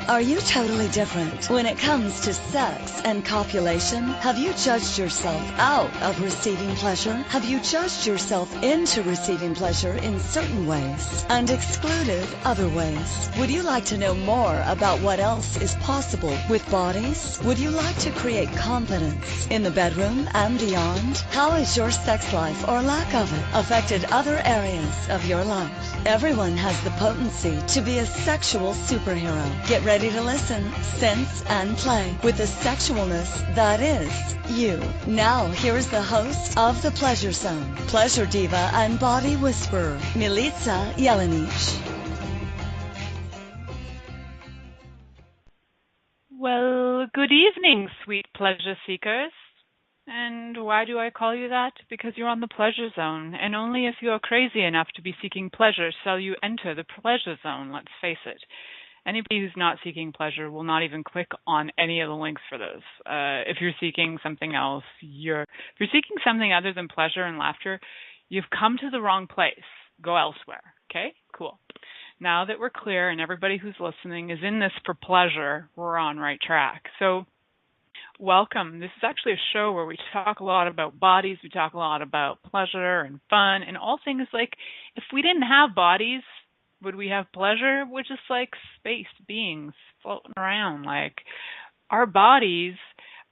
Are you totally different when it comes to sex and copulation? Have you judged yourself out of receiving pleasure? Have you judged yourself into receiving pleasure in certain ways and excluded other ways? Would you like to know more about what else is possible with bodies? Would you like to create confidence in the bedroom and beyond? How has your sex life or lack of it affected other areas of your life? Everyone has the potency to be a sexual superhero. Get ready to listen, sense, and play with the sexualness that is you. Now, here is the host of The Pleasure Zone, pleasure diva and body whisperer, Milica Jelenic. Well, good evening, sweet pleasure seekers. And why do I call you that? Because you're on the pleasure zone, and only if you're crazy enough to be seeking pleasure shall you enter the pleasure zone, let's face it. Anybody who's not seeking pleasure will not even click on any of the links for those. If you're seeking something else, if you're seeking something other than pleasure and laughter, you've come to the wrong place. Go elsewhere, okay? Cool. Now that we're clear and everybody who's listening is in this for pleasure, we're on right track. So welcome. This is actually a show where we talk a lot about bodies, we talk a lot about pleasure and fun and all things like, if we didn't have bodies, would we have pleasure? We're just like space beings floating around. Like, our bodies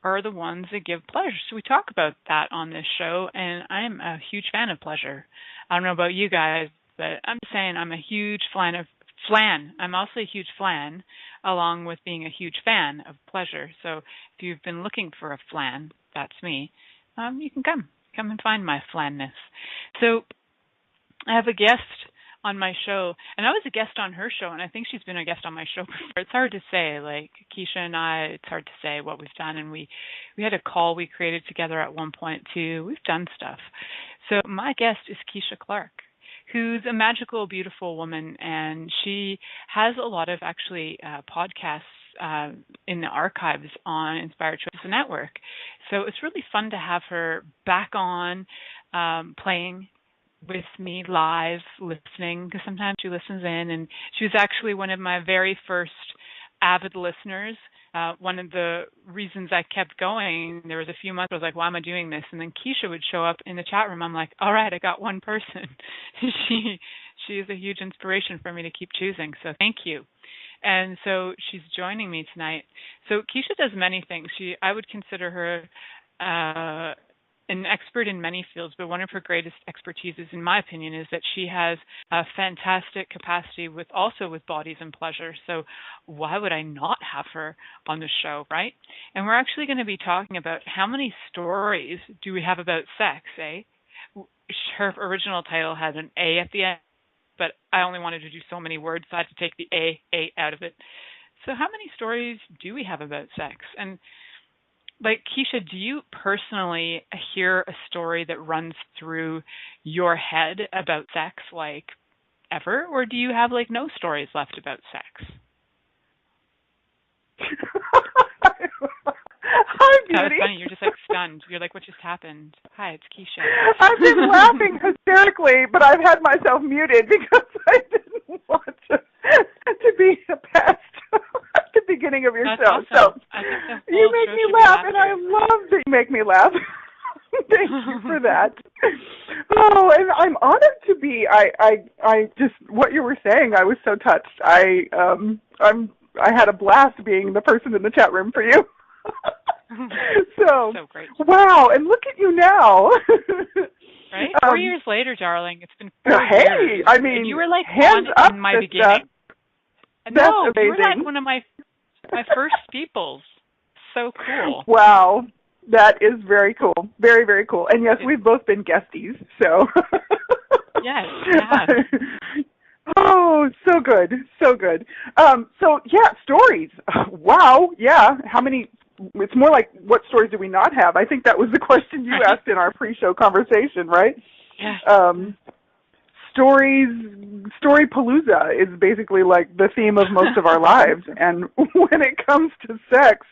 are the ones that give pleasure. So we talk about that on this show, and I'm a huge fan of pleasure. I don't know about you guys, but I'm saying I'm a huge fan of flan. I'm also a huge flan, along with being a huge fan of pleasure. So if you've been looking for a flan, that's me. You can come and find my flanness. So I have a guest on my show, and I was a guest on her show, and I think she's been a guest on my show before. It's hard to say, like Keisha and I, it's hard to say what we've done, and we had a call we created together at one point too. We've done stuff. So my guest is Keisha Clark, who's a magical, beautiful woman, and she has a lot of actually podcasts in the archives on Inspired Choices Network. So it's really fun to have her back on playing with me live, listening, because sometimes she listens in, and she was actually one of my very first avid listeners. One of the reasons I kept going, there was a few months I was like, why am I doing this? And then Keisha would show up in the chat room. I'm like, all right, I got one person. She is a huge inspiration for me to keep choosing, so thank you. And so she's joining me tonight. So Keisha does many things. I would consider her an expert in many fields, but one of her greatest expertises, in my opinion, is that she has a fantastic capacity with bodies and pleasure. So why would I not have her on the show, right? And we're actually going to be talking about how many stories do we have about sex, eh? Her original title had an A at the end, but I only wanted to do so many words, so I had to take the A out of it. So how many stories do we have about sex? And like, Keisha, do you personally hear a story that runs through your head about sex, like, ever? Or do you have, like, no stories left about sex? Hi, Beauty. That was funny. You're just, like, stunned. You're like, what just happened? Hi, it's Keisha. I've been laughing hysterically, but I've had myself muted because I didn't want to be a pest at the beginning of your That's show. Awesome. So you make me laugh, and I love that you make me laugh. Thank you for that. Oh, and I'm honored to be. I just, what you were saying, I was so touched. I had a blast being the person in the chat room for you. So great. Wow, and look at you now. Right? 4 years later, darling. It's been 4 years. Hey, I mean, and you were like hands up in my beginning. That's no, amazing. You were like one of my first peoples. So cool. Wow. That is very cool. Very, very cool. And yes, we've both been guesties, so. Yes, yeah. Oh, so good. So good. So, yeah, stories. Wow. Yeah. How many? It's more like, what stories do we not have? I think that was the question you asked in our pre-show conversation, right? Yeah. Storypalooza is basically like the theme of most of our lives. And when it comes to sex,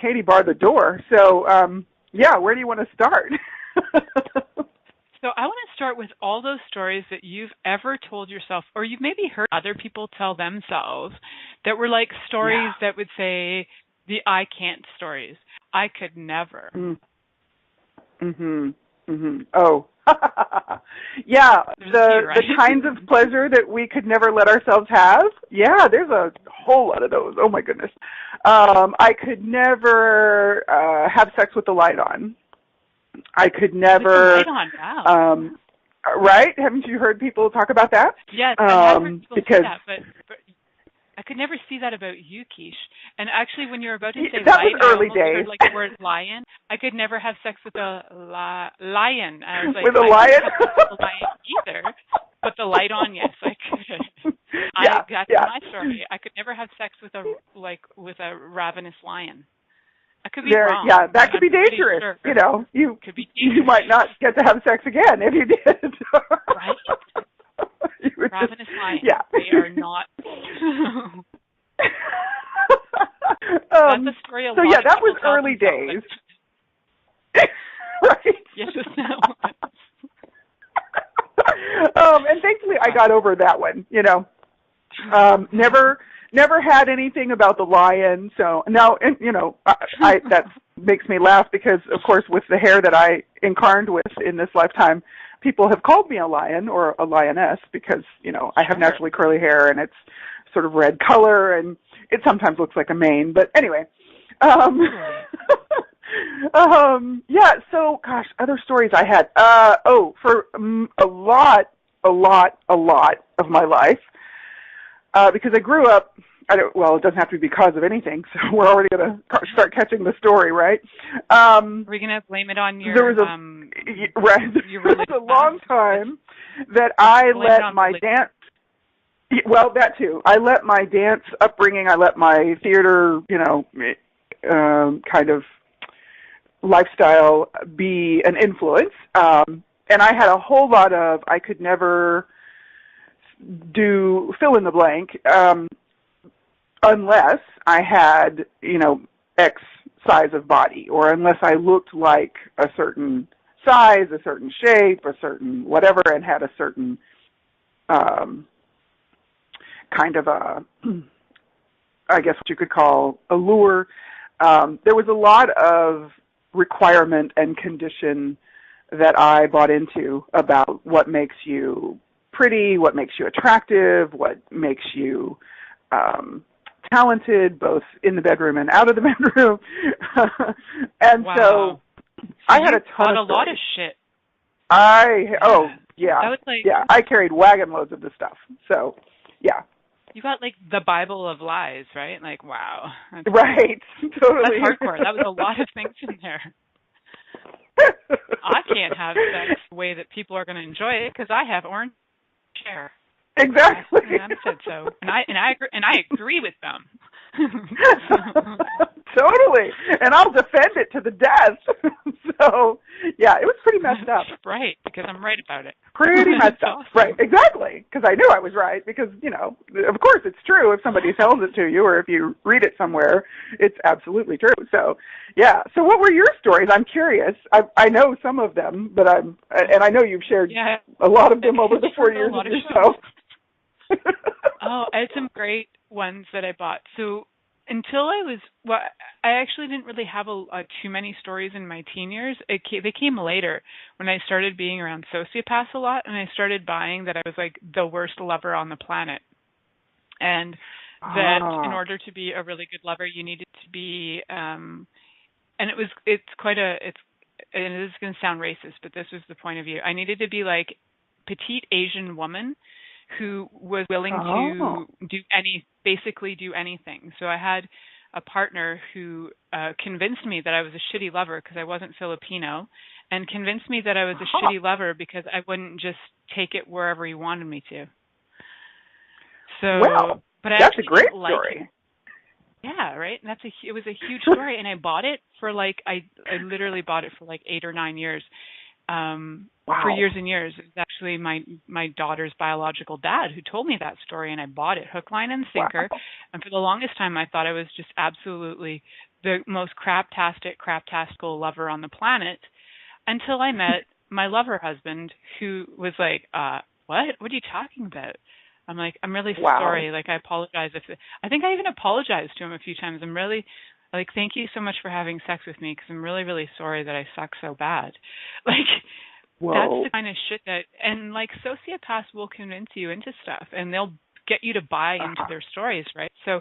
Katie barred the door. So, yeah, where do you want to start? So I want to start with all those stories that you've ever told yourself, or you've maybe heard other people tell themselves, that were like stories that would say the I can't stories. I could never. Oh, yeah. The kinds of pleasure that we could never let ourselves have. Yeah, there's a whole lot of those. Oh my goodness. I could never have sex with the light on. I could never. With the light on, wow. Right? Haven't you heard people talk about that? Yes, I have heard people say that, but I could never see that about you, Keish. And actually, when you were about to say that light, was early I almost days. heard like the word lion. I could never have sex with a lion. I was like, with a lion? I couldn't have sex with a lion either. But the light on, yes, I could. That's my story. I could never have sex with a ravenous lion. I could be wrong. Yeah, that could be dangerous. Sure. You know, you might not get to have sex again if you did. Right. Ravenous lions. Yeah. They are not. That's a story. So yeah, that was early days. Right. Yes, no. And thankfully, I got over that one. You know, never had anything about the lion. So now, and you know, I that makes me laugh because, of course, with the hair that I incarned with in this lifetime, people have called me a lion or a lioness because, you know, I have naturally curly hair and it's sort of red color and it sometimes looks like a mane. But anyway, yeah. So, gosh, other stories I had. For a lot of my life, because I grew up. Well, it doesn't have to be because of anything, so we're already going to start catching the story, right? Are we going to blame it on your... There was a long time that I let my dance... Well, that too. I let my dance upbringing, I let my theater, you know, kind of lifestyle be an influence. And I had a whole lot of, I could never do fill in the blank, unless I had, you know, X size of body, or unless I looked like a certain size, a certain shape, a certain whatever, and had a certain kind of a, I guess what you could call allure. There was a lot of requirement and condition that I bought into about what makes you pretty, what makes you attractive, what makes you talented, both in the bedroom and out of the bedroom. And so I had a ton of stories. A lot of shit. I carried wagon loads of the stuff. So, yeah. You got like the Bible of lies, right? Like, wow. Right. Totally. That's hardcore. That was a lot of things in there. I can't have sex the way that people are going to enjoy it because I have orange hair. Exactly. I said so, and I agree with them. Totally, and I'll defend it to the death. So, yeah, it was pretty messed up. Right, because I'm right about it. Pretty messed up. Awesome. Right, exactly, because I knew I was right. Because, you know, of course it's true if somebody tells it to you, or if you read it somewhere, it's absolutely true. So, yeah. So, what were your stories? I'm curious. I know some of them, but I know you've shared a lot of them over the 4 years of your show. Oh, I had some great ones that I bought. So until I actually didn't really have too many stories in my teen years. They came later when I started being around sociopaths a lot, and I started buying that I was like the worst lover on the planet, and that in order to be a really good lover, you needed to be, and it's and it is going to sound racist, but this was the point of view. I needed to be like petite Asian woman who was willing to basically do anything. So I had a partner who convinced me that I was a shitty lover because I wasn't Filipino, and convinced me that I was a shitty lover because I wouldn't just take it wherever he wanted me to. So, but that's a great story. Yeah, right. And it was a huge story, and I bought it for I literally bought it for 8 or 9 years. For years and years. It was actually my daughter's biological dad who told me that story, and I bought it hook, line, and sinker. Wow. And for the longest time, I thought I was just absolutely the most craptastical lover on the planet, until I met my lover husband, who was like, what are you talking about? I'm like, I'm really Wow. sorry. Like, I apologize I think I even apologized to him a few times. I'm really like, thank you so much for having sex with me, because I'm really, really sorry that I suck so bad. Like, Whoa. that's the kind of shit that, and like, sociopaths will convince you into stuff, and they'll get you to buy into their stories, right? So,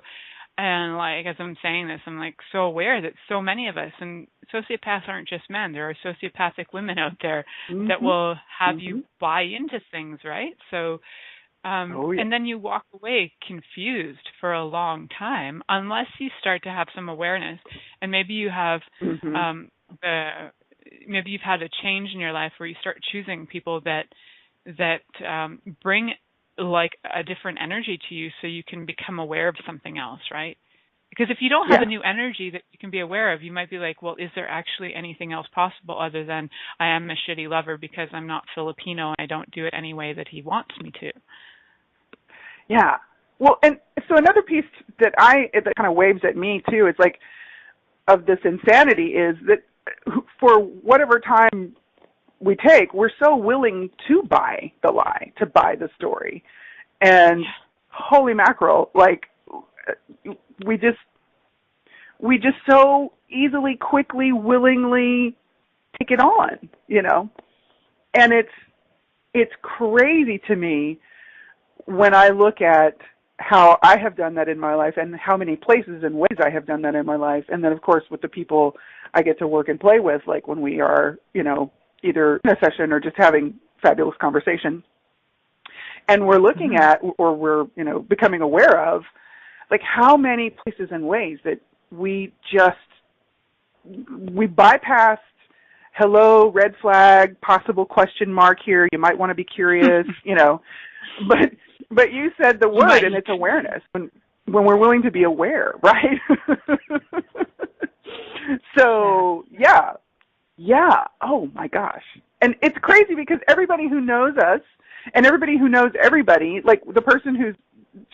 and like, as I'm saying this, I'm like so aware that so many of us, and sociopaths aren't just men, there are sociopathic women out there that will have you buy into things, right? So, and then you walk away confused for a long time, unless you start to have some awareness, and maybe you have maybe you've had a change in your life where you start choosing people that bring like a different energy to you, so you can become aware of something else, right? Because if you don't have a new energy that you can be aware of, you might be like, well, is there actually anything else possible other than I am a shitty lover because I'm not Filipino and I don't do it any way that he wants me to? Yeah. Well, and so another piece that kind of waves at me too, is like, of this insanity, is that for whatever time we take, we're so willing to buy the lie, to buy the story. And holy mackerel, like, we just so easily, quickly, willingly take it on, you know? And it's crazy to me when I look at how I have done that in my life, and how many places and ways I have done that in my life. And then, of course, with the people I get to work and play with, like when we are, you know, either in a session or just having fabulous conversation. And we're looking at, or we're, you know, becoming aware of, like, how many places and ways that we bypassed hello, red flag, possible question mark here, you might want to be curious, you know. But you said the word, and it's awareness, when we're willing to be aware, right? So, yeah. Oh, my gosh. And it's crazy because everybody who knows us and everybody who knows everybody, like the person who's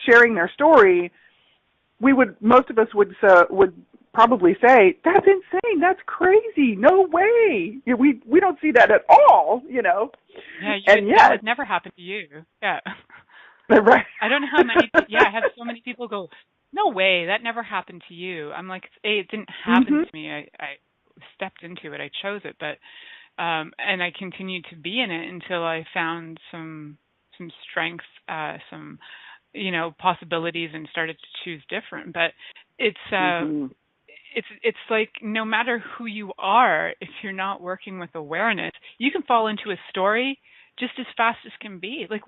sharing their story, most of us would probably say, that's insane, that's crazy, no way. We don't see that at all, you know. Yeah, and that would never happen to you. Yeah. Right. I don't know how many, I have so many people go, no way, that never happened to you. I'm like, hey, it didn't happen to me. I stepped into it. I chose it, but and I continued to be in it until I found some strength, some, you know, possibilities, and started to choose different. But it's it's like, no matter who you are, if you're not working with awareness, you can fall into a story just as fast as can be. Like,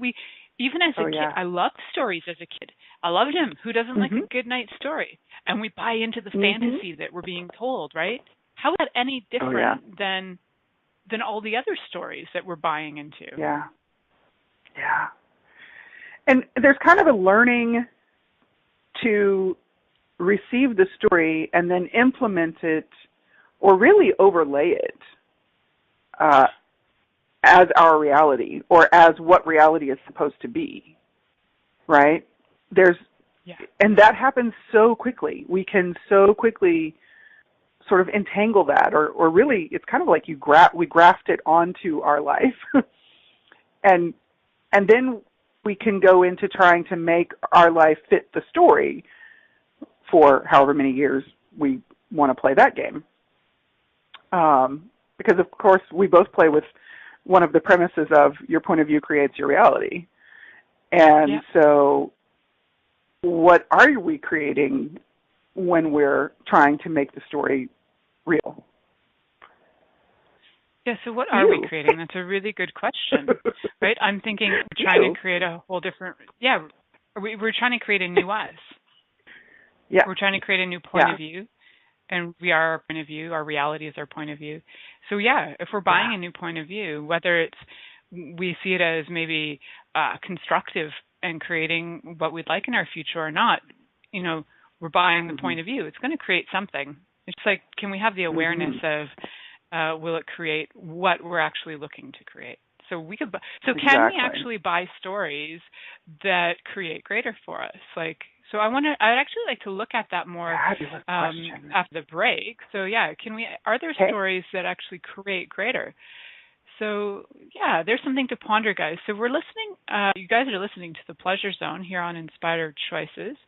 even as a kid, I loved stories as a kid. I loved him. Who doesn't like a good night story? And we buy into the fantasy that we're being told, right? How is that any different than all the other stories that we're buying into? Yeah. And there's kind of a learning to receive the story and then implement it, or really overlay it as our reality, or as what reality is supposed to be, right? And that happens so quickly. We can so quickly sort of entangle that, or really, it's kind of like we graft it onto our life, and then we can go into trying to make our life fit the story for however many years we want to play that game. Because, of course, we both play with one of the premises of your point of view creates your reality. And so what are we creating when we're trying to make the story real? Yeah, so what are we creating? That's a really good question, right? I'm thinking we're trying to create a whole different, we're trying to create a new us. Yeah. We're trying to create a new point of view, and we are our point of view. Our reality is our point of view. So, if we're buying a new point of view, whether it's we see it as maybe constructive and creating what we'd like in our future or not, you know, we're buying the point of view. It's going to create something. It's like, can we have the awareness of will it create what we're actually looking to create? So we could. Can we actually buy stories that create greater for us? Like, so I'd actually like to look at that more after the break. So can we? Are there stories that actually create greater? So, yeah, there's something to ponder, guys. So we're listening, you guys are listening to The Pleasure Zone here on Inspired Choices.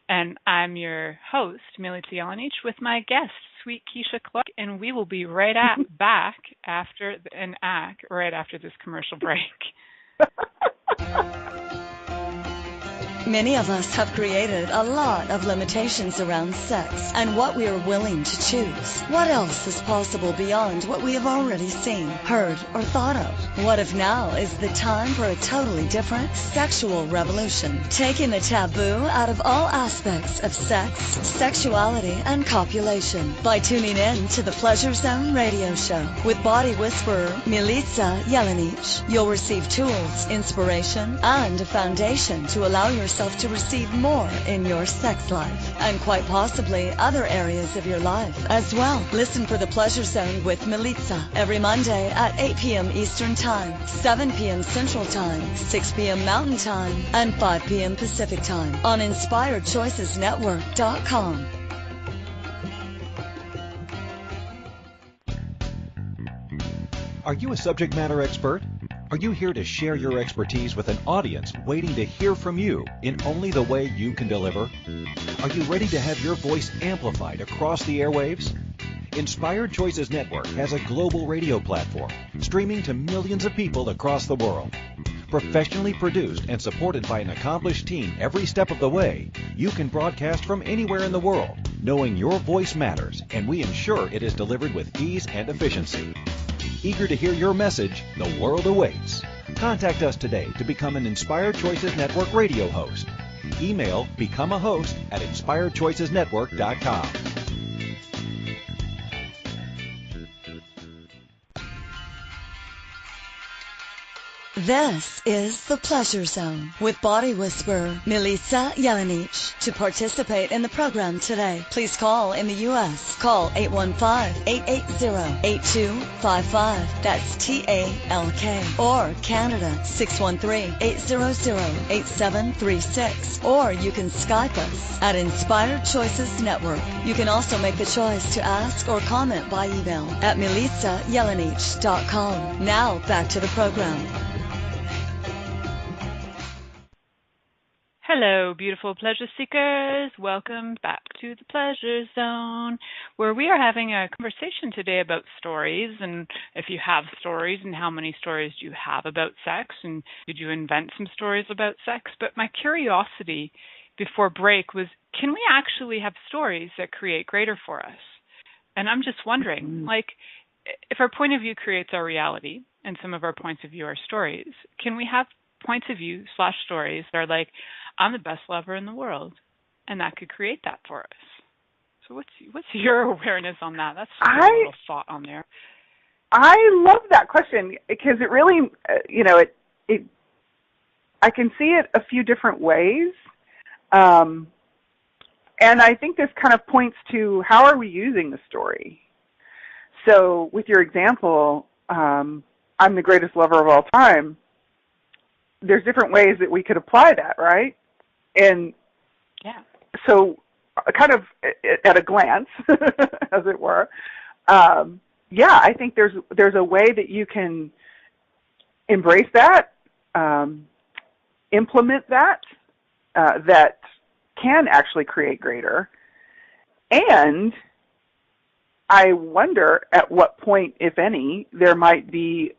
And I'm your host, Milica, Jelenic, with my guest, sweet Keisha Clark. And we will be back after right after this commercial break. Many of us have created a lot of limitations around sex and what we are willing to choose. What else is possible beyond what we have already seen, heard, or thought of? What if now is the time for a totally different sexual revolution? Taking the taboo out of all aspects of sex, sexuality, and copulation by tuning in to the Pleasure Zone radio show with body whisperer Milica Jelenic. You'll receive tools, inspiration, and a foundation to allow yourself to receive more in your sex life and quite possibly other areas of your life as well. Listen for the Pleasure Zone with Milica every Monday at 8 p.m. Eastern Time, 7 p.m. Central Time, 6 p.m. Mountain Time, and 5 p.m. Pacific Time on InspiredChoicesNetwork.com. Are you a subject matter expert? Are you here to share your expertise with an audience waiting to hear from you in only the way you can deliver? Are you ready to have your voice amplified across the airwaves? Inspired Choices Network has a global radio platform streaming to millions of people across the world. Professionally produced and supported by an accomplished team every step of the way, you can broadcast from anywhere in the world, knowing your voice matters, and we ensure it is delivered with ease and efficiency. Eager to hear your message, the world awaits. Contact us today to become an Inspired Choices Network radio host. Email becomeahost@inspiredchoicesnetwork.com. This is The Pleasure Zone with body whisperer Milica Jelenic. To participate in the program today, please call in the U.S. Call 815-880-8255. That's TALK. Or Canada, 613-800-8736. Or you can Skype us at Inspired Choices Network. You can also make the choice to ask or comment by email at milicajelenic.com. Now back to the program. Hello, beautiful pleasure seekers. Welcome back to the Pleasure Zone, where we are having a conversation today about stories, and if you have stories, and how many stories do you have about sex, and did you invent some stories about sex? But my curiosity before break was, can we actually have stories that create greater for us? And I'm just wondering, like, if our point of view creates our reality, and some of our points of view are stories, can we have points of view / stories that are like, I'm the best lover in the world, and that could create that for us? So what's your awareness on that? That's just a little thought on there. I love that question because it really, I can see it a few different ways. And I think this kind of points to how are we using the story. So with your example, I'm the greatest lover of all time, there's different ways that we could apply that, right? And yeah. So kind of at a glance, as it were, I think there's a way that you can embrace that, implement that, that can actually create greater. And I wonder at what point, if any, there might be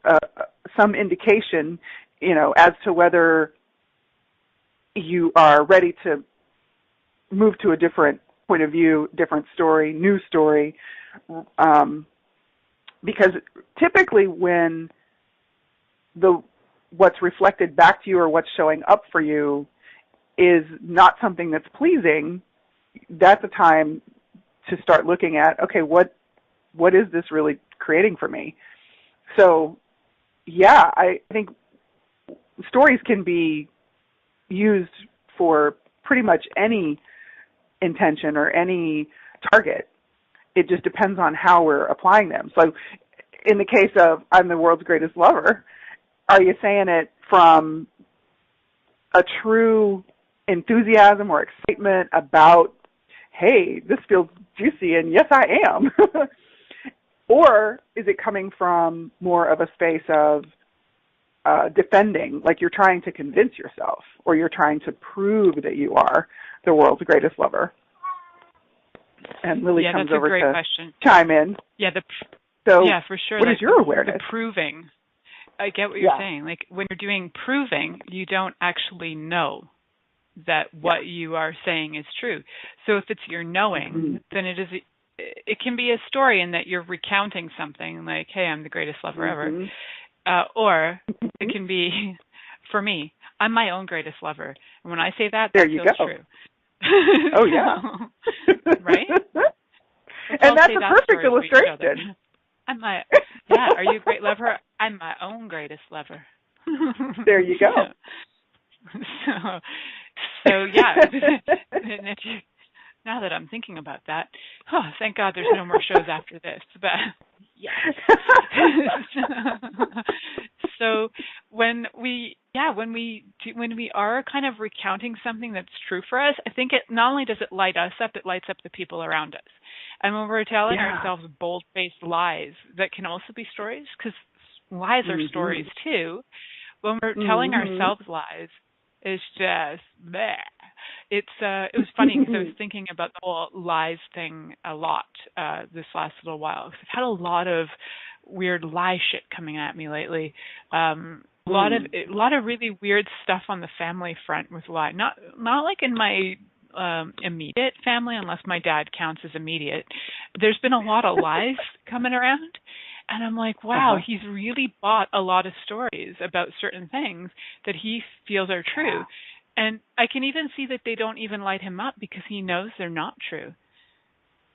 some indication, as to whether you are ready to move to a different point of view, different story, new story. Because typically when what's reflected back to you or what's showing up for you is not something that's pleasing, that's a time to start looking at, okay, what is this really creating for me? So, yeah, I think stories can be used for pretty much any intention or any target. It just depends on how we're applying them. So in the case of I'm the world's greatest lover, are you saying it from a true enthusiasm or excitement about, hey, this feels juicy, and yes, I am? Or is it coming from more of a space of defending, like you're trying to convince yourself, or you're trying to prove that you are the world's greatest lover? And Lily comes over to question. Chime in. Yeah, for sure. What is your awareness? The proving. I get what you're saying. Like when you're doing proving, you don't actually know that what you are saying is true. So if it's your knowing, then it can be a story in that you're recounting something like, hey, I'm the greatest lover ever. Or it can be, for me, I'm my own greatest lover. And when I say that, that feels true. Oh, yeah. Right? And that's a perfect illustration. Are you a great lover? I'm my own greatest lover. There you go. So yeah. And if you, now that I'm thinking about that, thank God there's no more shows after this. But yes. So when we are kind of recounting something that's true for us, I think it not only does it light us up, it lights up the people around us. And when we're telling ourselves bold-faced lies that can also be stories, because lies are stories too. When we're telling ourselves lies, it's just bleh. It was funny because I was thinking about the whole lies thing a lot this last little while. Because I've had a lot of weird lie shit coming at me lately. A lot of really weird stuff on the family front with lie. Not like in my immediate family, unless my dad counts as immediate. There's been a lot of lies coming around. And I'm like, wow, he's really bought a lot of stories about certain things that he feels are true. And I can even see that they don't even light him up because he knows they're not true.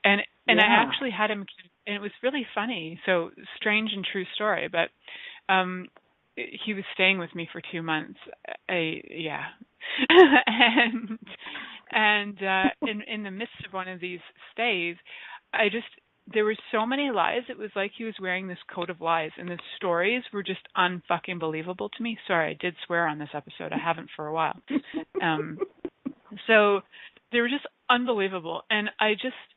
And I actually had him, and it was really funny. So strange and true story, but he was staying with me for 2 months. And in the midst of one of these stays, there were so many lies. It was like he was wearing this coat of lies, and the stories were just unfucking believable to me. Sorry, I did swear on this episode. I haven't for a while. So they were just unbelievable. And I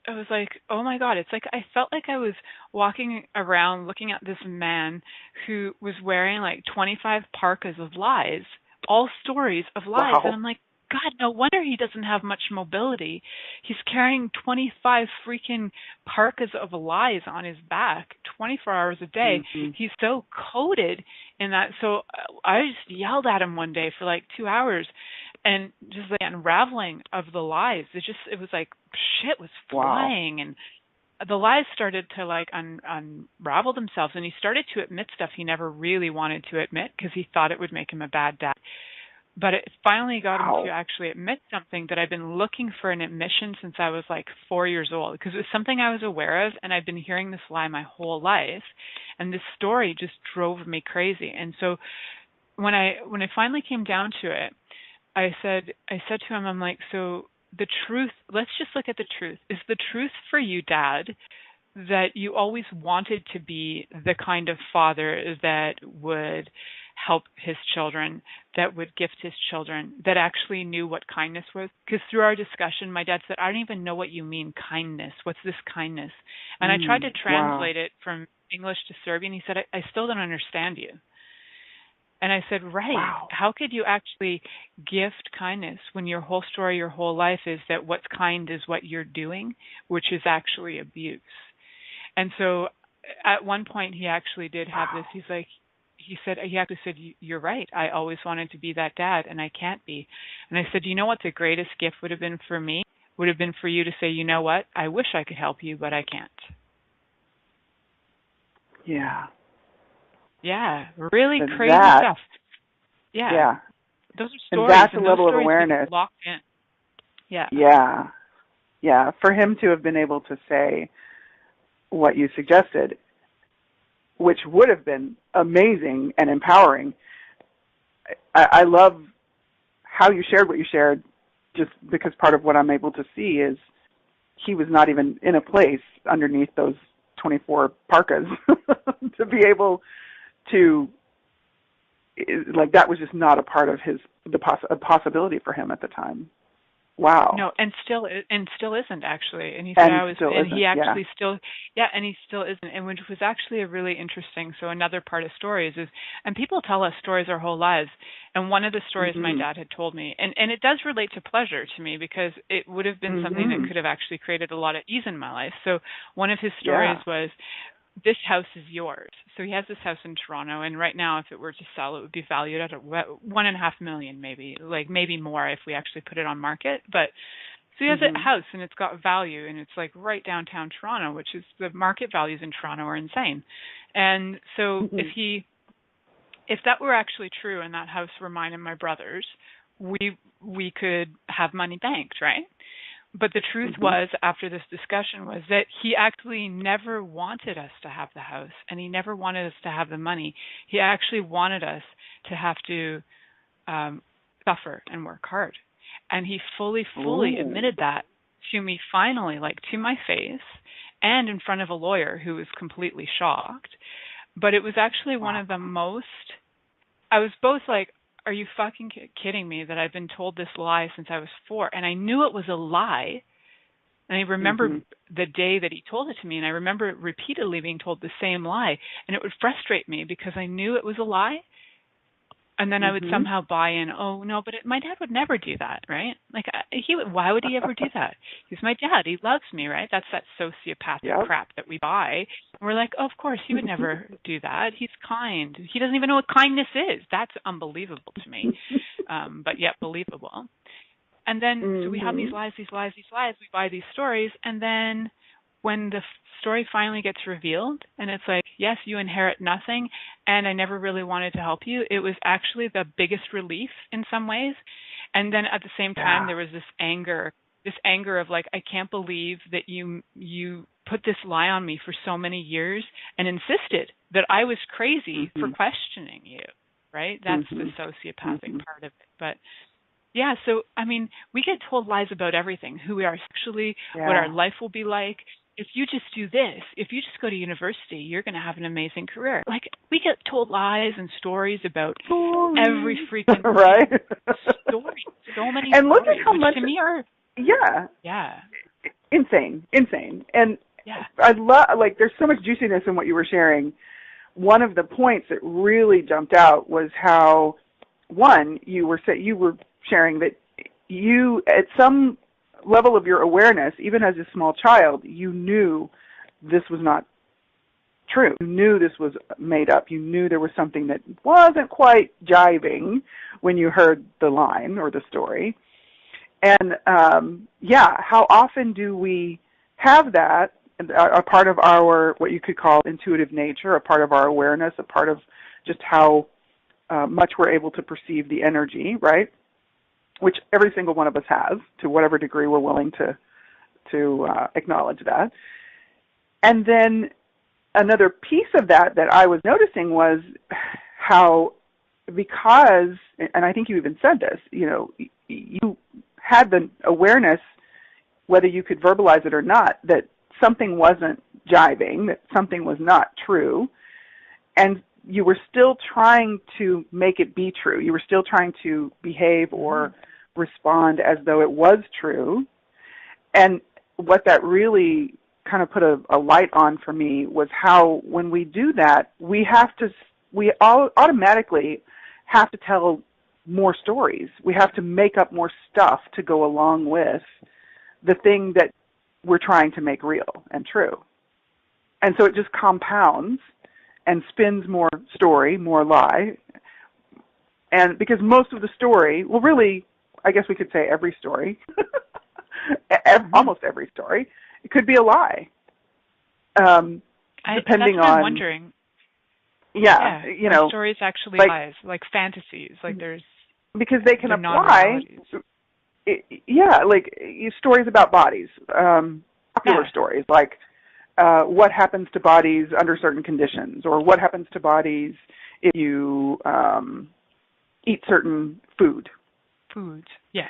was like, oh my God. It's like I felt like I was walking around looking at this man who was wearing like 25 parkas of lies, all stories of lies. Wow. And I'm like, God, no wonder he doesn't have much mobility. He's carrying 25 freaking parkas of lies on his back 24 hours a day. He's so coated in that. So I just yelled at him one day for like 2 hours and just like unraveling of the lies. It was like shit was flying and the lies started to like unravel themselves, and he started to admit stuff he never really wanted to admit because he thought it would make him a bad dad. But it finally got him to actually admit something that I've been looking for an admission since I was like 4 years old, because it was something I was aware of, and I've been hearing this lie my whole life, and this story just drove me crazy. And so when I finally came down to it, I said to him, I'm like, so the truth, let's just look at the truth. Is the truth for you, Dad, that you always wanted to be the kind of father that would help his children, that would gift his children, that actually knew what kindness was? Because through our discussion, my dad said, I don't even know what you mean, kindness. What's this kindness? And I tried to translate it from English to Serbian. He said, I still don't understand you. And I said, right, how could you actually gift kindness when your whole story, your whole life is that what's kind is what you're doing, which is actually abuse? And so at one point he actually did have this. He actually said, you're right. I always wanted to be that dad, and I can't be. And I said, you know what the greatest gift would have been for me? Would have been for you to say, you know what? I wish I could help you, but I can't. Yeah. Yeah, really crazy stuff. Yeah. Those are stories. And that's a level of awareness. Locked in. Yeah. Yeah. Yeah. For him to have been able to say what you suggested, which would have been amazing and empowering. I love how you shared what you shared, just because part of what I'm able to see is he was not even in a place underneath those 24 parkas to be able to, like, that was just not a part of a possibility for him at the time. Wow. No, and still isn't actually. And he said and he still isn't. And which was actually a really interesting. So another part of stories is, and people tell us stories our whole lives. And one of the stories my dad had told me, and it does relate to pleasure to me because it would have been something that could have actually created a lot of ease in my life. So one of his stories was, this house is yours. So he has this house in Toronto, and right now, if it were to sell, it would be valued at $1.5 million, maybe more if we actually put it on market. But so he has a house, and it's got value, and it's like right downtown Toronto, which is the market values in Toronto are insane. And so if that were actually true, and that house were mine and my brother's, we could have money banked, right? But the truth was, after this discussion, was that he actually never wanted us to have the house, and he never wanted us to have the money. He actually wanted us to have to suffer and work hard. And he fully admitted that to me finally, like to my face, and in front of a lawyer who was completely shocked. But it was actually one of the most, I was both like, are you fucking kidding me that I've been told this lie since I was 4? And I knew it was a lie. And I remember the day that he told it to me, and I remember repeatedly being told the same lie. And it would frustrate me because I knew it was a lie. And then I would somehow buy in, oh, no, but my dad would never do that, right? Like, why would he ever do that? He's my dad. He loves me, right? That's that sociopathic crap that we buy. And we're like, oh, of course, he would never do that. He's kind. He doesn't even know what kindness is. That's unbelievable to me, but yet believable. And then so we have these lies. We buy these stories, and then when the story finally gets revealed, and it's like, yes, you inherit nothing, and I never really wanted to help you, it was actually the biggest relief in some ways. And then at the same time, there was this anger of like, I can't believe that you put this lie on me for so many years and insisted that I was crazy for questioning you, right? That's the sociopathic part of it. But yeah, so, I mean, we get told lies about everything, who we are sexually, what our life will be like. If you just do this, if you just go to university, you're going to have an amazing career. Like, we get told lies and stories about every freaking story. So many and stories, look at how much, to me are... Insane. And I love, like, there's so much juiciness in what you were sharing. One of the points that really jumped out was how, one, you were sharing that you, at some level of your awareness, even as a small child, you knew this was not true. You knew this was made up. You knew there was something that wasn't quite jiving when you heard the line or the story. And, how often do we have that, a part of our, what you could call intuitive nature, a part of our awareness, a part of just how much we're able to perceive the energy, right? Which every single one of us has, to whatever degree we're willing to acknowledge that. And then another piece of that I was noticing was how, because, and I think you even said this, you had the awareness, whether you could verbalize it or not, that something wasn't jiving, that something was not true, and you were still trying to make it be true. You were still trying to behave or respond as though it was true. And what that really kind of put a light on for me was how, when we do that, we all automatically have to tell more stories. We have to make up more stuff to go along with the thing that we're trying to make real and true. And so it just compounds and spins more story, more lie. And because most of the story, well, really, I guess we could say every story, almost every story, it could be a lie. Depending on... I'm wondering. Yeah, stories actually lies, like fantasies, like there's... Because they can apply... stories about bodies, popular stories, like what happens to bodies under certain conditions, or what happens to bodies if you eat certain food. Foods, yeah.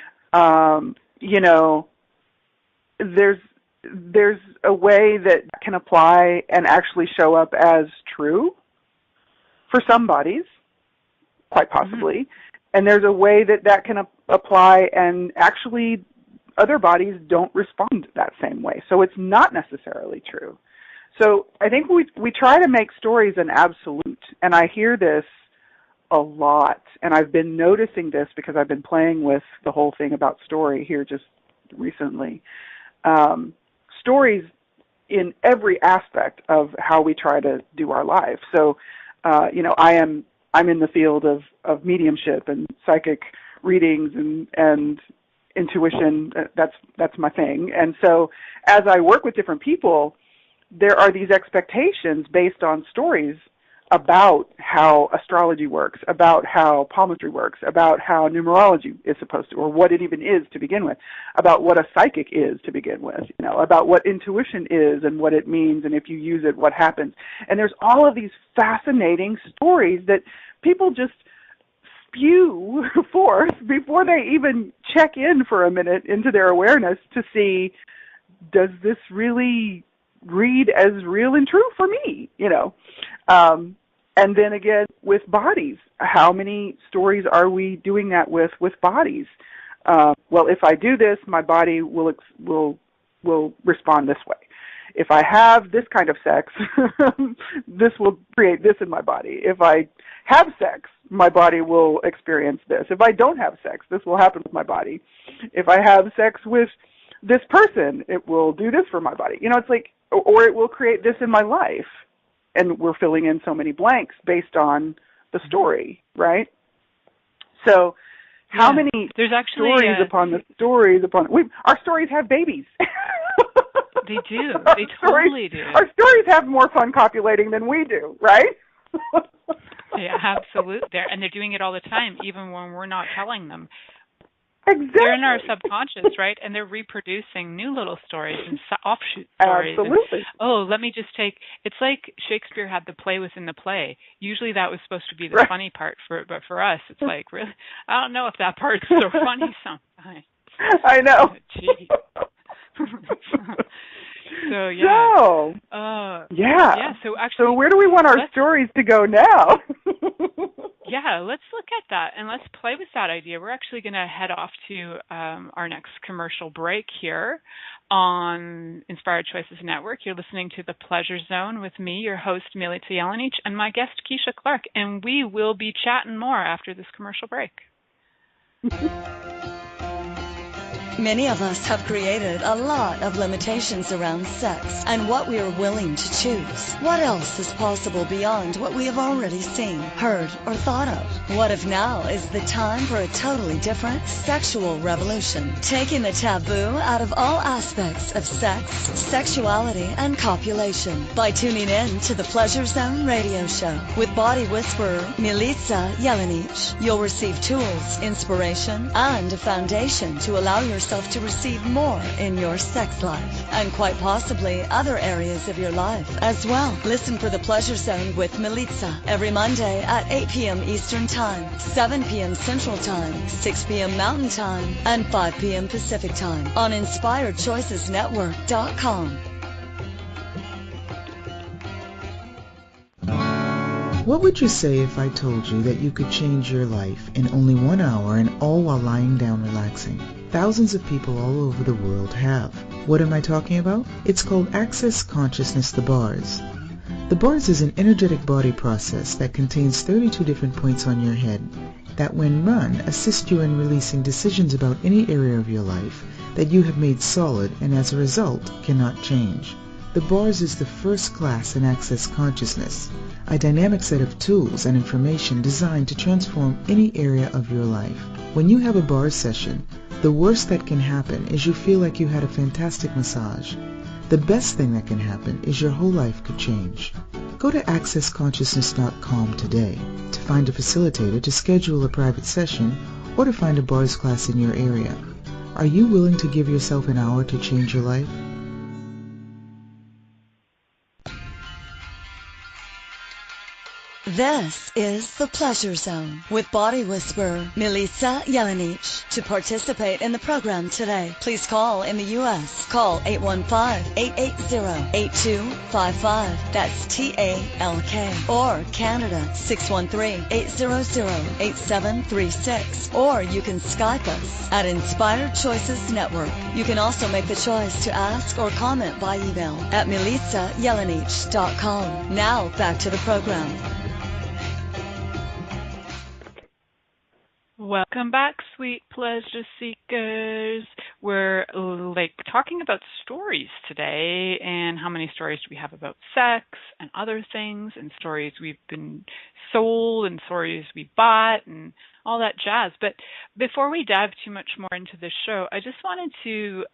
There's a way that can apply and actually show up as true for some bodies, quite possibly. And there's a way that can apply and actually other bodies don't respond that same way. So it's not necessarily true. So I think we try to make stories an absolute, and I hear this a lot, and I've been noticing this because I've been playing with the whole thing about story here just recently. Stories in every aspect of how we try to do our life. So, I'm in the field of mediumship and psychic readings and intuition. That's my thing. And so as I work with different people, there are these expectations based on stories about how astrology works, about how palmistry works, about how numerology is supposed to, or what it even is to begin with, about what a psychic is to begin with, about what intuition is and what it means, and if you use it, what happens. And there's all of these fascinating stories that people just spew forth before they even check in for a minute into their awareness to see, does this really read as real and true for me, and then again with bodies, how many stories are we doing that with bodies? Well, if I do this, my body will respond this way. If I have this kind of sex, this will create this in my body. If I have sex, my body will experience this. If I don't have sex, this will happen with my body. If I have sex with this person, it will do this for my body. It's like, or it will create this in my life. And we're filling in so many blanks based on the story, right? So how many There's actually stories upon the stories upon... our stories have babies. They do. They totally do. Our stories have more fun copulating than we do, right? Yeah, absolutely. They're doing it all the time, even when we're not telling them. Exactly. They're in our subconscious, right? And they're reproducing new little stories and offshoot stories. Absolutely. And, let me just it's like Shakespeare had the play within the play. Usually that was supposed to be the funny part, but for us, it's like, really, I don't know if that part's so funny sometimes. I know. Gee. So, yeah. So, yeah, so actually. So where do we want our stories to go now? Yeah, let's look at that and let's play with that idea. We're actually going to head off to our next commercial break here on Inspired Choices Network. You're listening to The Pleasure Zone with me, your host, Milica, Jelenic, and my guest, Keisha Clark, and we will be chatting more after this commercial break. Many of us have created a lot of limitations around sex and what we are willing to choose. What else is possible beyond what we have already seen, heard, or thought of? What if now is the time for a totally different sexual revolution, taking the taboo out of all aspects of sex, sexuality, and copulation by tuning in to the Pleasure Zone radio show with body whisperer Milica Jelenic. You'll receive tools, inspiration, and a foundation to allow yourself to receive more in your sex life and quite possibly other areas of your life as well. Listen for The Pleasure Zone with Milica every Monday at 8 p.m. Eastern Time, 7 p.m. Central Time, 6 p.m. Mountain Time, and 5 p.m. Pacific Time on InspiredChoicesNetwork.com. What would you say if I told you that you could change your life in only 1 hour and all while lying down relaxing? Thousands of people all over the world have. What am I talking about? It's called Access Consciousness, the bars. The bars is an energetic body process that contains 32 different points on your head that when run assist you in releasing decisions about any area of your life that you have made solid and as a result cannot change. The bars is the first class in Access Consciousness, a dynamic set of tools and information designed to transform any area of your life. When you have a bars session, the worst that can happen is you feel like you had a fantastic massage. The best thing that can happen is your whole life could change. Go to accessconsciousness.com today to find a facilitator to schedule a private session or to find a bars class in your area. Are you willing to give yourself an hour to change your life? This is The Pleasure Zone with body whisperer Milica Jelenic. To participate in the program today, please call in the U.S. Call 815-880-8255. That's TALK. Or Canada, 613-800-8736. Or you can Skype us at Inspired Choices Network. You can also make the choice to ask or comment by email at milicajelenic.com. Now back to the program. Welcome back, sweet pleasure seekers. We're talking about stories today, and how many stories do we have about sex and other things, and stories we've been sold, and stories we bought, and all that jazz. But before we dive too much more into this show, I just wanted to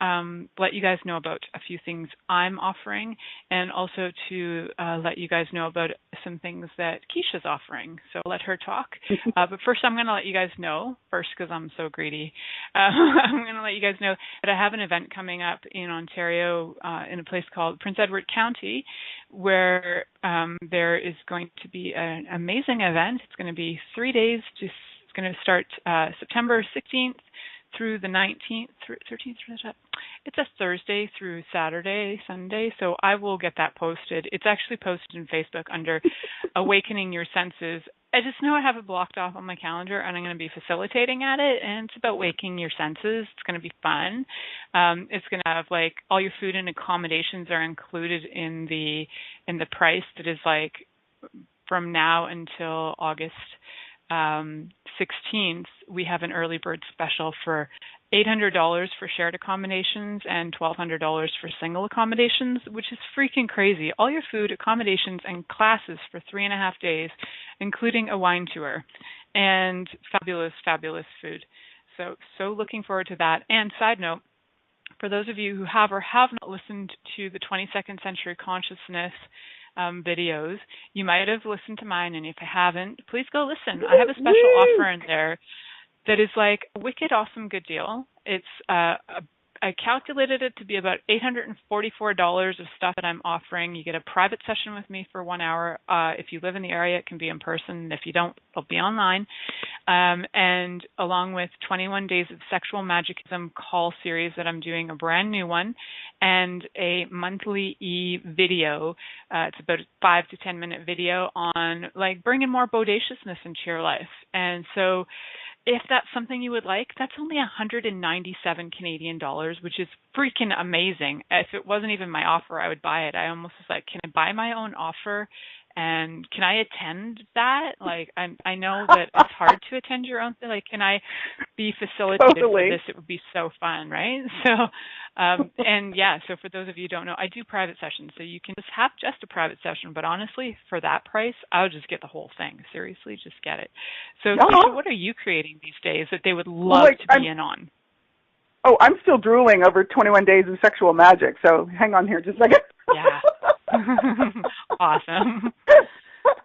let you guys know about a few things I'm offering, and also to let you guys know about some things that Keisha's offering. So I'll let her talk. But first, I'm going to let you guys know, because I'm so greedy, I'm going to let you guys know that I have an event coming up in Ontario in a place called Prince Edward County, where there is going to be an amazing event. It's going to be 3 days. It's going to start September 16th through the 19th, 13th. It's a Thursday through Saturday, Sunday. So I will get that posted. It's actually posted in Facebook under Awakening Your Senses. I just know I have it blocked off on my calendar, and I'm going to be facilitating at it, and it's about waking your senses. It's going to be fun. It's going to have all your food and accommodations are included in the price that is from now until August 16th. We have an early bird special for $800 for shared accommodations and $1,200 for single accommodations, which is freaking crazy. All your food, accommodations, and classes for 3.5 days, including a wine tour, and fabulous, fabulous food. So looking forward to that. And side note, for those of you who have or have not listened to the 22nd Century Consciousness videos, you might have listened to mine, and if I haven't, please go listen. I have a special offer in there that is a wicked awesome good deal. It's I calculated it to be about $844 of stuff that I'm offering. You get a private session with me for 1 hour. If you live in the area, it can be in person. If you don't, it'll be online. And along with 21 days of Sexual Magicism call series that I'm doing, a brand new one, and a monthly e-video. It's about a 5 to 10 minute video on bringing more bodaciousness into your life. And so if that's something you would like, that's only 197 Canadian dollars, which is freaking amazing. If it wasn't even my offer, I would buy it. I almost was can I buy my own offer? And can I attend that? I know that it's hard to attend your own thing. Can I be facilitated for this? It would be so fun, right? So, so for those of you who don't know, I do private sessions. So you can just have just a private session. But honestly, for that price, I would just get the whole thing. Seriously, just get it. So, Keisha, what are you creating these days that they would love to be in on? Oh, I'm still drooling over 21 days of sexual magic. So hang on here just a second. Yeah. Awesome.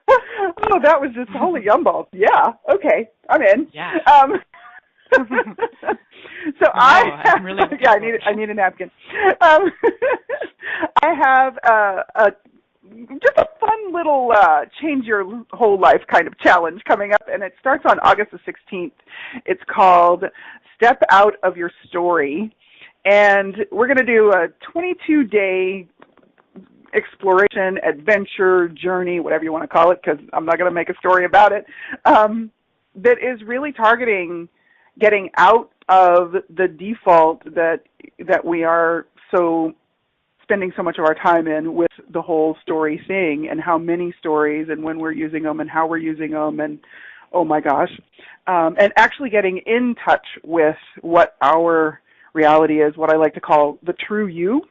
Oh, that was just holy yumballs. Yeah. Okay. I'm in. Yeah. So I'm really I need a napkin. I have just a fun little change your whole life kind of challenge coming up, and it starts on August the 16th. It's called Step Out of Your Story, and we're going to do a 22-day exploration, adventure, journey, whatever you want to call it, because I'm not going to make a story about it, that is really targeting getting out of the default that we are spending so much of our time in with the whole story thing, and how many stories and when we're using them and how we're using them, and oh my gosh, and actually getting in touch with what our reality is, what I like to call the true you.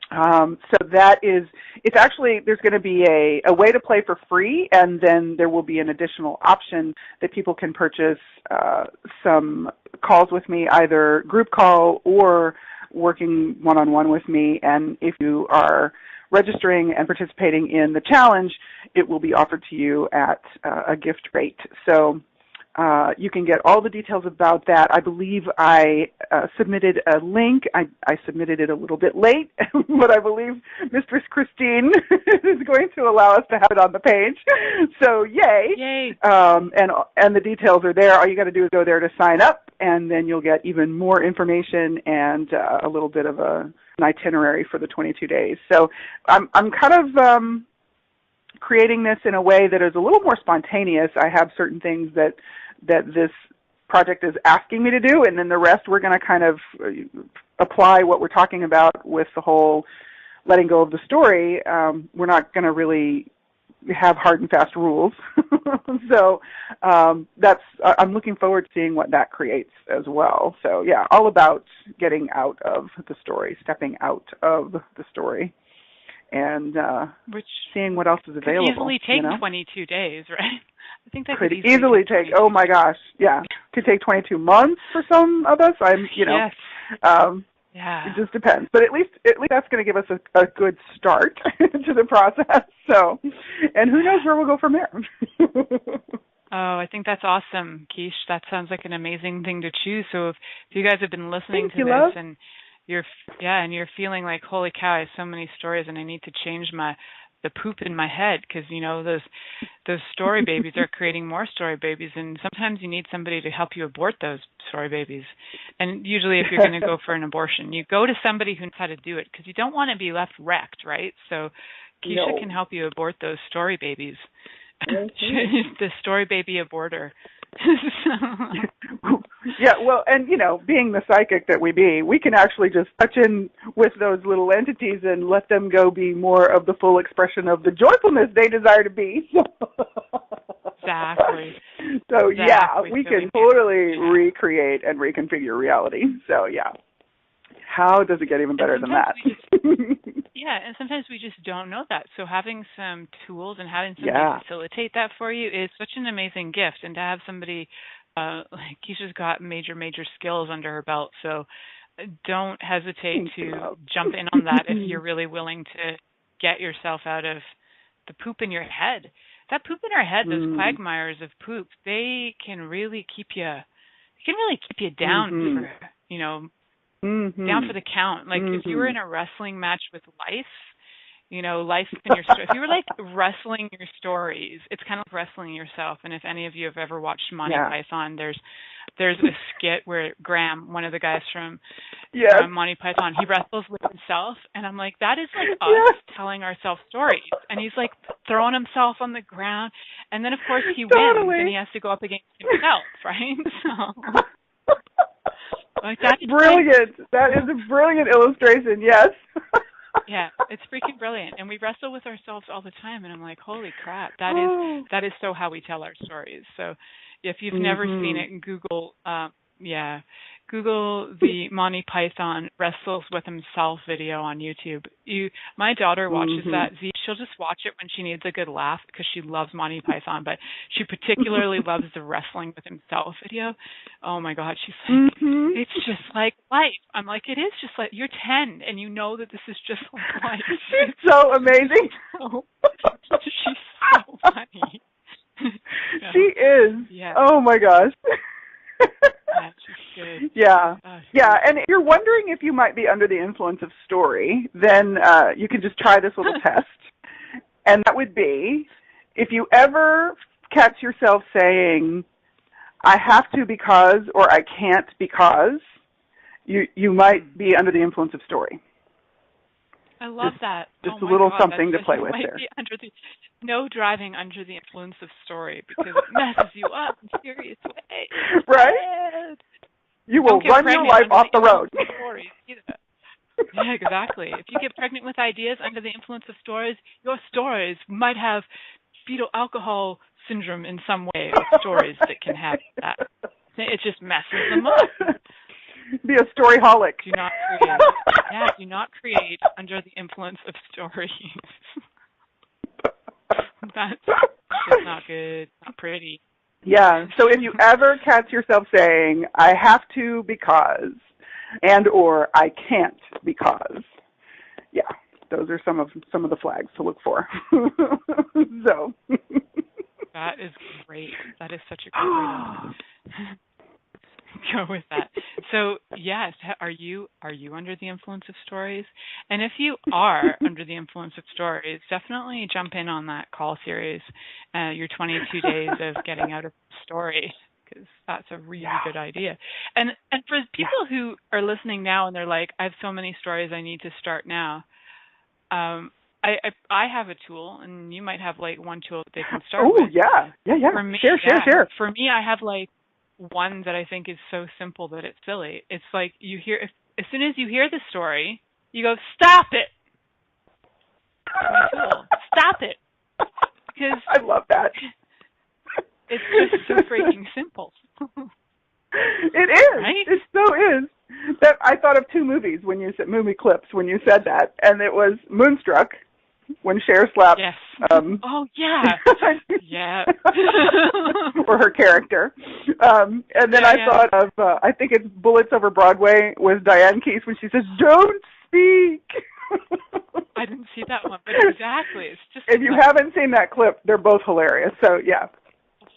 So that is, it's actually, there's going to be a way to play for free, and then there will be an additional option that people can purchase some calls with me, either group call or working one-on-one with me. And if you are registering and participating in the challenge, it will be offered to you at a gift rate. So You can get all the details about that. I believe I submitted a link. I submitted it a little bit late, but I believe Mistress Christine is going to allow us to have it on the page. So yay. Yay. And the details are there. All you got to do is go there to sign up, and then you'll get even more information and a little bit of an itinerary for the 22 days. So I'm kind of creating this in a way that is a little more spontaneous. I have certain things that this project is asking me to do, and then the rest we're going to kind of apply what we're talking about with the whole letting go of the story. We're not going to really have hard and fast rules. So I'm looking forward to seeing what that creates as well. So yeah, all about getting out of the story, stepping out of the story, and seeing what else is available. Could easily take 22 days, right? I think that could easily take. Oh my gosh, yeah, could take 22 months for some of us. Yes. It just depends. But at least that's going to give us a good start to the process. So, and who knows where we'll go from there. Oh, I think that's awesome, Keish. That sounds like an amazing thing to choose. So if you guys have been listening to this and you're feeling like, holy cow, I have so many stories and I need to change the poop in my head, because those story babies are creating more story babies, and sometimes you need somebody to help you abort those story babies. And usually if you're going to go for an abortion, you go to somebody who knows how to do it, because you don't want to be left wrecked, right? So Keisha can help you abort those story babies. The story baby aborter. Yeah, well, and being the psychic that we can actually just touch in with those little entities and let them go be more of the full expression of the joyfulness they desire to be. Exactly. So yeah, we can totally recreate and reconfigure reality. So yeah, how does it get even better than that? And sometimes we just don't know that. So having some tools and having somebody facilitate that for you is such an amazing gift. And to have somebody, like Keisha's got major skills under her belt. So don't hesitate to jump in on that if you're really willing to get yourself out of the poop in your head. That poop in our head, those quagmires of poop, they can really keep you down for, down for the count. Like if you were in a wrestling match with life, life in your story. If you were like wrestling your stories, it's kind of like wrestling yourself. And if any of you have ever watched Monty Python, there's a skit where Graham, one of the guys from Monty Python, he wrestles with himself, and I'm like, that is like us telling ourselves stories. And he's like throwing himself on the ground, and then of course he wins, and he has to go up against himself, right? So. Like that is brilliant. That is a brilliant illustration. Yes. Yeah, it's freaking brilliant, and we wrestle with ourselves all the time. And I'm like, holy crap, that is so how we tell our stories. So, if you've never seen it, Google the Monty Python wrestles with himself video on YouTube. My daughter watches that. She'll just watch it when she needs a good laugh because she loves Monty Python, but she particularly loves the wrestling with himself video. Oh my God, she's like, it's just like life. I'm like, it is just like, you're 10 and you know that this is just like life. She's so amazing. She's so funny. She is. Yeah. Oh my gosh. Yeah, she's good. Yeah. And if you're wondering if you might be under the influence of story, then you can just try this little test. And that would be, if you ever catch yourself saying, I have to because, or I can't because, you might be under the influence of story. I love that. Just a little something to play with there. No driving under the influence of story, because it messes you up in serious ways. Right? You will run your life off the road. Yeah, exactly. If you get pregnant with ideas under the influence of stories, your stories might have fetal alcohol syndrome in some way, or stories that can have that. It just messes them up. Be a storyholic. Do not create under the influence of stories. That's not good, not pretty. Yeah, so if you ever catch yourself saying, I have to because, and or I can't because, those are some of the flags to look for. So. That That is great. That is such a great way to go with that. So, yes, are you under the influence of stories? And if you are under the influence of stories, definitely jump in on that call series, your 22 days of getting out of the story, because that's a really good idea. And for people who are listening now and they're like, I have so many stories, I need to start now. I have a tool, and you might have like one tool that they can start with. Oh, yeah. For me, share. For me, I have like one that I think is so simple that it's silly. It's like you hear, as soon as you hear the story, you go, stop it. My tool, stop it. Because I love that. It's just so freaking simple. It is. Right? It so is. That I thought of two movies when you said movie clips when you said that, and it was Moonstruck when Cher slapped. Yes. Oh yeah. Yeah. or her character. And then I thought of I think it's Bullets Over Broadway with Diane Keith when she says, "Don't speak." I didn't see that one, but exactly. It's just if you haven't seen that clip, they're both hilarious. So yeah,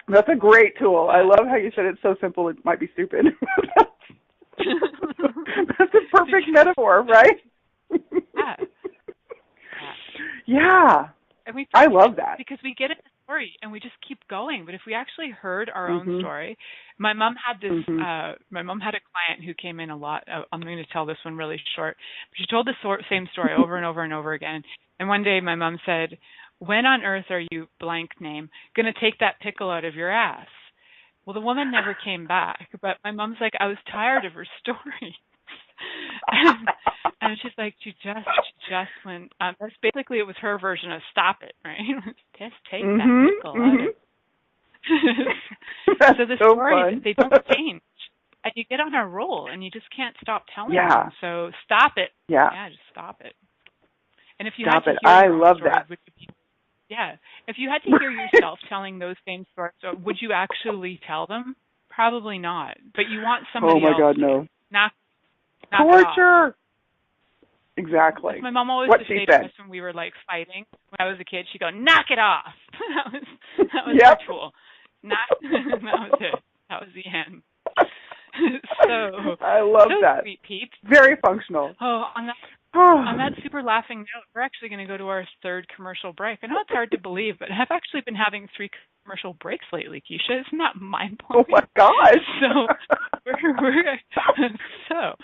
that's a great tool. I love how you said it's so simple it might be stupid. That's a perfect metaphor, right? Yeah. And I love that. Because we get a story and we just keep going. But if we actually heard our own story, my mom had this, my mom had a client who came in a lot. I'm going to tell this one really short. But she told the same story over and over and over again. And one day my mom said, when on earth are you, blank name, going to take that pickle out of your ass? Well, the woman never came back. But my mom's like, I was tired of her story. and she's like, she just went, that's basically, it was her version of stop it, right? Just take that pickle out of it. So the stories, they don't change. And you get on a roll, and you just can't stop telling them. So stop it. Yeah, just stop it. And if you had to hear I love that. If you had to hear yourself telling those same stories, so would you actually tell them? Probably not. But you want somebody else. Oh my God, no. Not torture. Exactly. My mom always used to say to us when we were like fighting. When I was a kid, she'd go, "Knock it off." that was her tool. That was it. That was the end. So I love that. Sweet, Pete. Very functional. Oh, on that super laughing note, we're actually going to go to our third commercial break. I know it's hard to believe, but I've actually been having 3 commercial breaks lately, Keisha. Isn't that mind-blowing? Oh, my gosh. So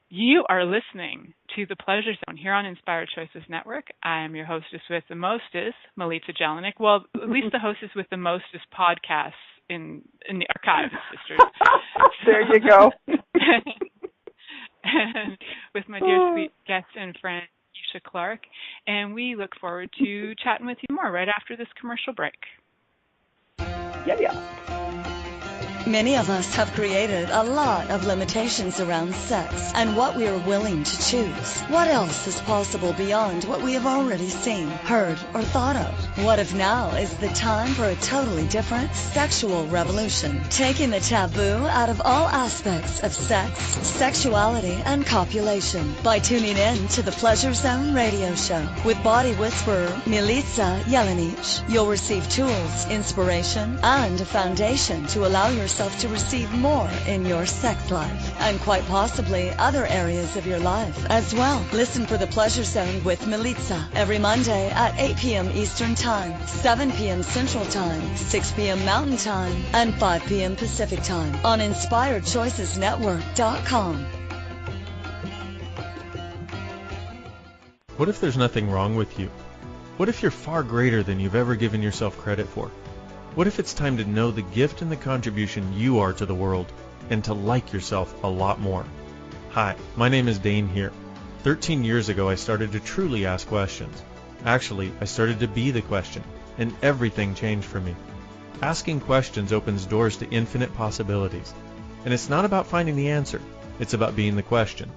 you are listening to The Pleasure Zone here on Inspired Choices Network. I am your hostess with the mostest, Milica Jelenic. Well, at least the hostess with the mostest podcasts in the archives, sisters. There you go. And with my dear sweet guest and friend, Keisha Clark. And we look forward to chatting with you more right after this commercial break. Yeah. Many of us have created a lot of limitations around sex and what we are willing to choose. What else is possible beyond what we have already seen, heard, or thought of? What if now is the time for a totally different sexual revolution? Taking the taboo out of all aspects of sex, sexuality, and copulation by tuning in to the Pleasure Zone radio show with body whisperer Milica Jelenic. You'll receive tools, inspiration, and a foundation to allow yourself to receive more in your sex life and quite possibly other areas of your life as well. Listen for the Pleasure Zone with Milica every Monday at 8 p.m. Eastern Time, 7 p.m. Central Time, 6 p.m. Mountain Time, and 5 p.m. Pacific Time on InspiredChoicesNetwork.com. What if there's nothing wrong with you? What if you're far greater than you've ever given yourself credit for? What if it's time to know the gift and the contribution you are to the world and to like yourself a lot more? Hi, my name is Dane here. 13 years ago, I started to truly ask questions. Actually, I started to be the question, and everything changed for me. Asking questions opens doors to infinite possibilities. And it's not about finding the answer. It's about being the question.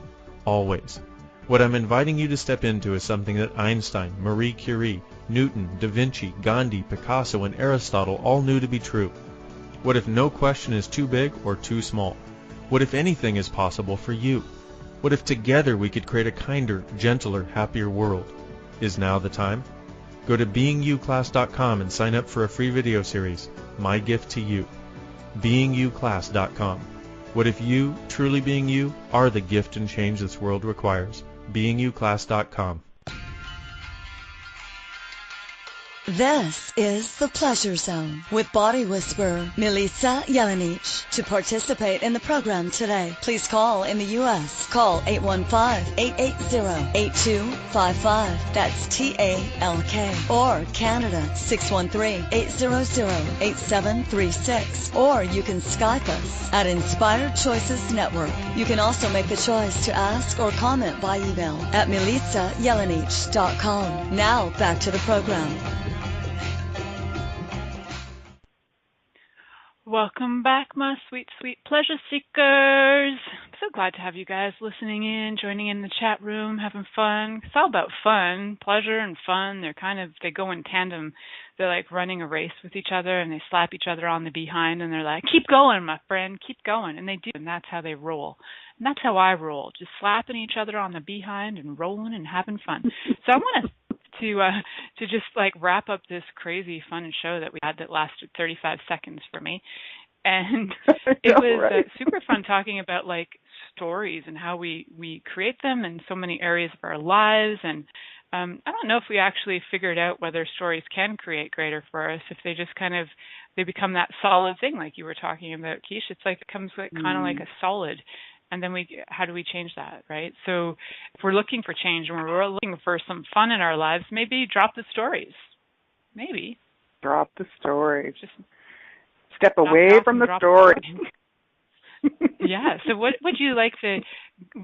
Always. What I'm inviting you to step into is something that Einstein, Marie Curie, Newton, Da Vinci, Gandhi, Picasso, and Aristotle all knew to be true. What if no question is too big or too small? What if anything is possible for you? What if together we could create a kinder, gentler, happier world? Is now the time? Go to beingyouclass.com and sign up for a free video series, My Gift to You. beingyouclass.com. What if you, truly being you, are the gift and change this world requires? beingyouclass.com. This is The Pleasure Zone with body whisperer Milica Jelenic. To participate in the program today, please call in the U.S. Call 815-880-8255. That's TALK. Or Canada, 613-800-8736. Or you can Skype us at Inspired Choices Network. You can also make the choice to ask or comment by email at milicajelenic.com. Now back to the program. Welcome back, my sweet, sweet pleasure seekers. I'm so glad to have you guys listening in, joining in the chat room, having fun. It's all about fun, pleasure and fun. They go in tandem. They're like running a race with each other, and they slap each other on the behind, and they're like, keep going, my friend, keep going. And they do, and that's how they roll. And that's how I roll, just slapping each other on the behind and rolling and having fun. So I want to just like wrap up this crazy fun show that we had that lasted 35 seconds for me. And it was super fun talking about like stories and how we create them in so many areas of our lives. And I don't know if we actually figured out whether stories can create greater for us, if they just they become that solid thing like you were talking about, Keisha. It's like it becomes like kind of like a solid. And then how do we change that, right? So if we're looking for change and we're looking for some fun in our lives, maybe drop the stories. Maybe. Drop the stories. Just step away from the story. Yeah. So what would you like to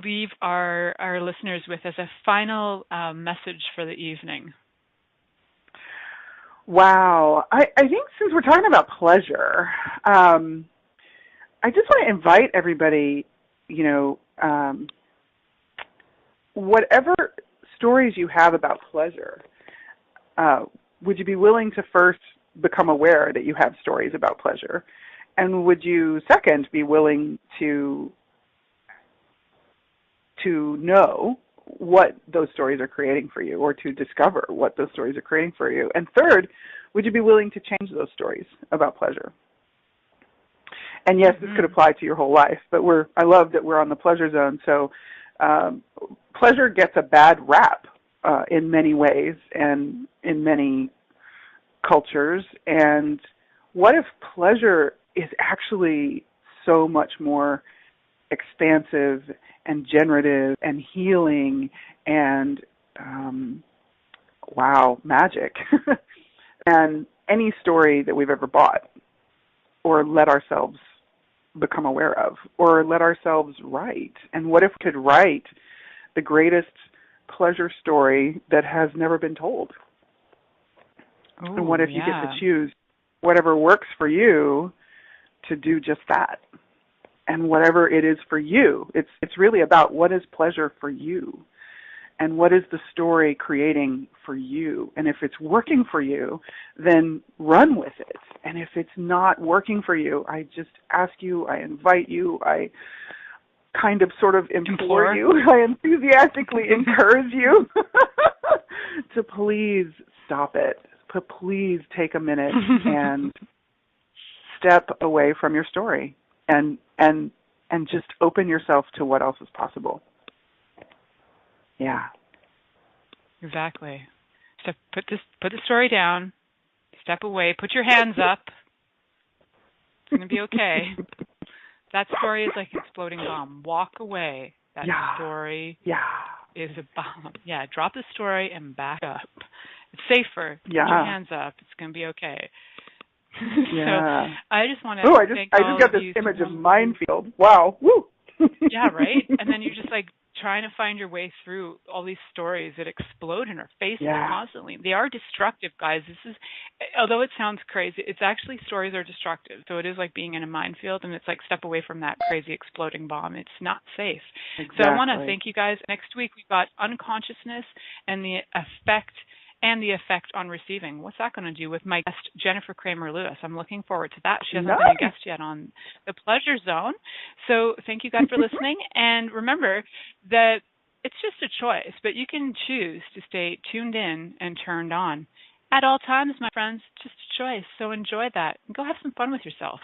leave our listeners with as a final message for the evening? Wow. I think since we're talking about pleasure, I just want to invite everybody, whatever stories you have about pleasure, would you be willing to first become aware that you have stories about pleasure? And would you, second, be willing to know what those stories are creating for you, or to discover what those stories are creating for you? And third, would you be willing to change those stories about pleasure? And yes, this could apply to your whole life, but I love that we're on the pleasure zone. So pleasure gets a bad rap in many ways and in many cultures. And what if pleasure is actually so much more expansive and generative and healing and, magic than any story that we've ever bought or let ourselves become aware of, or let ourselves write? And what if we could write the greatest pleasure story that has never been told? Ooh, and what if you get to choose whatever works for you to do just that? And whatever it is for you, it's really about what is pleasure for you, and what is the story creating for you. And if it's working for you, then run with it. And if it's not working for you, I just ask you, I invite you, I kind of sort of implore you, I enthusiastically encourage you to please stop it. Please take a minute and step away from your story and just open yourself to what else is possible. Yeah. Exactly. So put the story down, step away, put your hands up. It's going to be okay. That story is like an exploding bomb. Walk away. That story is a bomb. Yeah, drop the story and back up. It's safer. Put your hands up. It's going to be okay. Yeah. So I just want to thank I just got this image of minefield. Wow. Woo. Yeah, right? And then you're just like trying to find your way through all these stories that explode in our faces constantly. They are destructive, guys. Although it sounds crazy, it's actually, stories are destructive. So it is like being in a minefield, and it's like step away from that crazy exploding bomb. It's not safe. Exactly. So I want to thank you guys. Next week we've got unconsciousness and the effect on receiving. What's that going to do with my guest, Jennifer Kramer-Lewis? I'm looking forward to that. She hasn't been a guest yet on the Pleasure Zone. So thank you guys for listening. And remember that it's just a choice, but you can choose to stay tuned in and turned on. At all times, my friends, just a choice. So enjoy that and go have some fun with yourself.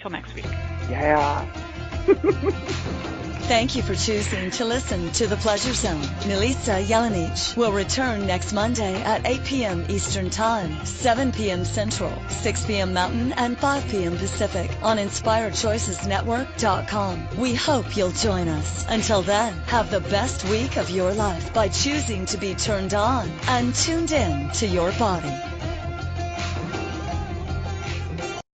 Till next week. Yeah. Thank you for choosing to listen to The Pleasure Zone. Milica Jelenic will return next Monday at 8 p.m. Eastern Time, 7 p.m. Central, 6 p.m. Mountain, and 5 p.m. Pacific on InspiredChoicesNetwork.com. We hope you'll join us. Until then, have the best week of your life by choosing to be turned on and tuned in to your body.